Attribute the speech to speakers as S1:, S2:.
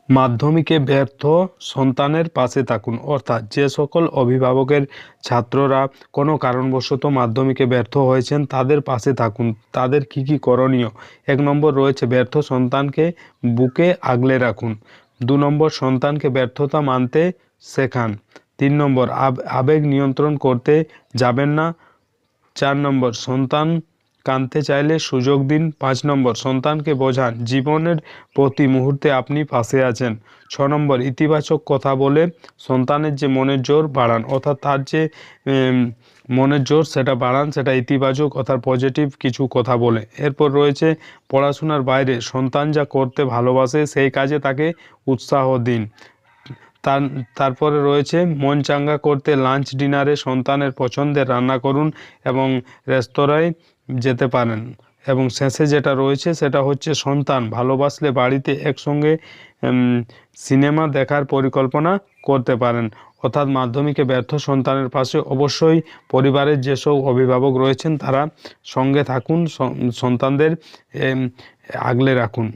S1: মাধ্যমিকে ব্যর্থ সন্তানের পাশে থাকুন। অর্থাৎ যে সকল অভিভাবকের ছাত্ররা কোনো কারণবশত মাধ্যমিকে ব্যর্থ হয়েছেন তাদের পাশে থাকুন। তাদের কি কি করণীয়? 1 নম্বর রয়েছে ব্যর্থ সন্তানকে বুকে আগলে রাখুন। 2 নম্বর সন্তানকে ব্যর্থতা মানতে শেখান। 3 নম্বর আবেগ নিয়ন্ত্রণ করতে যাবেন না। 4 নম্বর সন্তান কাঁদতে চাইলে সুযোগ দিন। 5 নম্বর সন্তানকে বোঝান জীবনের প্রতি মুহূর্তে আপনি পাশে আছেন। 6 নম্বর ইতিবাচক কথা বলে সন্তানের যে মনের জোর বাড়ান, অর্থাৎ তার যে মনের জোর সেটা বাড়ান, সেটা ইতিবাচক অর্থাৎ পজিটিভ কিছু কথা বলে। এরপর রয়েছে পড়াশোনার বাইরে সন্তান যা করতে ভালোবাসে সেই কাজে তাকে উৎসাহ দিন। তারপরে রয়েছে মন চাঙ্গা করতে লাঞ্চ ডিনারে সন্তানের পছন্দের রান্না করুন এবং রেস্তোরাঁয় যেতে পারেন। এবং শেষে যেটা রয়েছে সেটা হচ্ছে সন্তান ভালোবাসলে বাড়িতে একসঙ্গে সিনেমা দেখার পরিকল্পনা করতে পারেন। অর্থাৎ মাধ্যমিকে ব্যর্থ সন্তানের পাশে অবশ্যই পরিবারের যেসব অভিভাবক রয়েছেন তারা সঙ্গে থাকুন, সন্তানদের আগলে রাখুন।